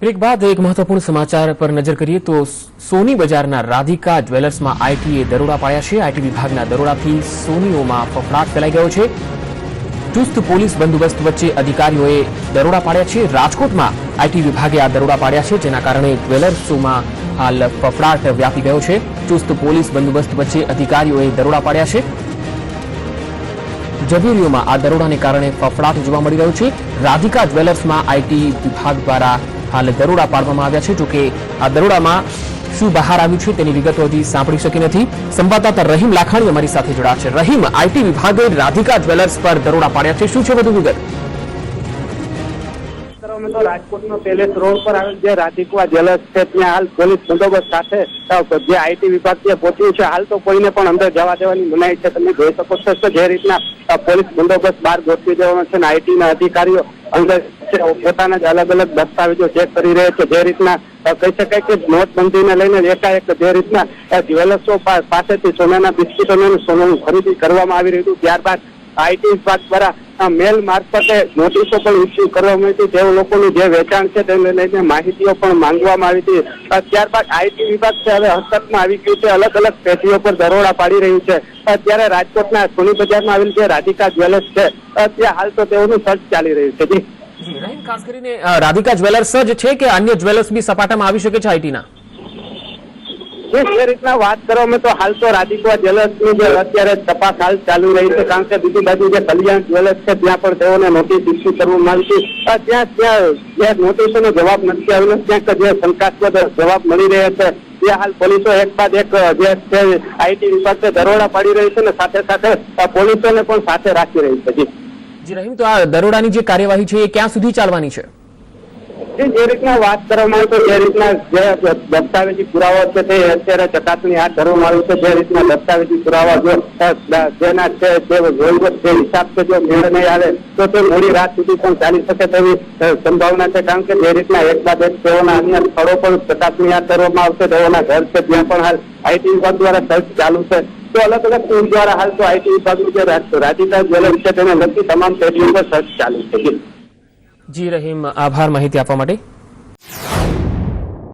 Break બાદ એક મહત્વપૂર્ણ સમાચાર પર નજર કરીએ તો સોની બજારના રાધિકા જ્વેલર્સમાં આઈટીએ દરોડા પાડ્યા છે। આઈટી વિભાગના દરોડાથી સોનીઓમાં ફફડાટ ફેલાઈ ગયો છે। ચુસ્ત પોલીસ બંદોબસ્ત વચ્ચે અધિકારીઓએ દરોડા પાડ્યા છે। રાજકોટમાં આઈટી વિભાગે આ દરોડા પાડ્યા છે, જેના કારણે જ્વેલર્સોમાં હાલ ફફડાટ વ્યાપી ગયો છે। ચુસ્ત પોલીસ બંદોબસ્ત વચ્ચે અધિકારીઓએ દરોડા પાડ્યા છે। ઝવેરીઓમાં આ દરોડાને કારણે ફફડાટ જોવા મળી રહ્યો છે। રાધિકા જ્વેલર્સમાં આઈટી વિભાગ દ્વારા હાલ દરોડા પાડવામાં આવ્યા છે। જોકે આ દરોડામાં શું બહાર આવ્યું છે તેની વિગતો હજી સાંભળી શકી નથી। સંવાદદાતા રહીમ લાખાણી અમારી સાથે જોડાયા છે। રહીમ, આઈટી વિભાગે રાધિકા જ્વેલર્સ પર દરોડા પાડ્યા છે, શું છે વધુ વિગત? તો રાજકોટનો પેલેસ રોડ પર આવેલ જે રાધિકા જ્વેલર્સ છે ત્યાં હાલ પોલીસ બંદોબસ્ત સાથે જે આઈટી વિભાગ ત્યાં પહોંચ્યું છે। હાલ તો કોઈને પણ અંદર જવા દેવાની મનાઈ છે। તમે જોઈ શકો છો કે જે રીતના પોલીસ બંદોબસ્ત બહાર ગોઠવી દેવાનો છે અને આઈટીના અધિકારીઓ અંદર પોતાના જ અલગ અલગ દસ્તાવેજો ચેક કરી રહ્યા છે। જે રીતના કહી શકાય કે નોટબંધીને લઈને એકાએક જે રીતના જ્વેલર્સો પાસેથી સોનાના બિસ્કીટો અને સોનાની ખરીદી કરવામાં આવી રહી હતું, ત્યારબાદ આઈટી વિભાગ દ્વારા મેલ મારફતે નોટિસો પણ ઇસ્યુ કરવામાં આવી હતી। જે લોકોનું જે વેચાણ છે તેને લઈને માહિતીઓ પણ માંગવામાં આવી હતી। ત્યારબાદ આઈટી વિભાગ છે હવે હસ્તકમાં આવી ગયું છે, અલગ અલગ પેઢીઓ પર દરોડા પાડી રહ્યું છે। ત્યારે રાજકોટના સોની બજારમાં આવેલ જે રાધિકા જ્વેલર્સ છે ત્યાં હાલ તો તેઓનું સર્ચ ચાલી રહ્યું છે। જી રહીમ, ખાસ કરીને રાધિકા જ્વેલર્સ જ છે કે અન્ય જ્વેલર્સ બી સપાટામાં આવી શકે છે આઈટીના? જે રીતના વાત કરવામાં તો હાલ તો રાધિકા જ્વેલર્સની જે અત્યારે તપાસ હાલ ચાલુ રહી છે, કારણ કે બીજી બાજુ જે કલ્યાણ જ્વેલર્સ છે ત્યાં પણ તેઓને નોટિસ ઇસ્યુ કરવામાં આવી છે। ત્યાં જે નોટિસોનો જવાબ નથી આવેલો, ક્યાંક જે શંકાસ્પદ જવાબ મળી રહ્યા છે ત્યાં હાલ પોલીસો એક બાદ એક જે છે આઈટી વિભાગ દરોડા પાડી રહી છે અને સાથે સાથે પોલીસોને પણ સાથે રાખી રહી છે। જી રહીમ, તો આ દરોડાની જે કાર્યવાહી છે એ ક્યાં સુધી ચાલવાની છે? જે રીતના વાત કરવામાં આવે તો જે રીતના જે દસ્તાવેજી પુરાવા છે તે અત્યારે ચકાસણી હાથ ધરવામાં આવી છે। જે રીતના દસ્તાવેજી પુરાવા જો જેના છે તે જે હિસાબ છે જો મેળ નહીં આવે તો તે મોડી રાત સુધી પણ ચાલી શકે તેવી સંભાવના છે, કારણ કે જે રીતના એક બાદ એક તેઓના અન્ય સ્થળો પર ચકાસણી હાથ ધરવામાં આવશે। તેઓના ઘર છે ત્યાં પણ હાલ આઈટી વિભાગ દ્વારા સર્ચ ચાલુ છે। તો અલગ અલગ ટીમ દ્વારા હાલ તો આઈટી વિભાગનું જે રાધિકા જ્વેલર્સ છે તેને લગતી તમામ પેઢીઓ પર સર્ચ ચાલુ છે। જી રહીમ, આભાર માહિતી આપવા માટે।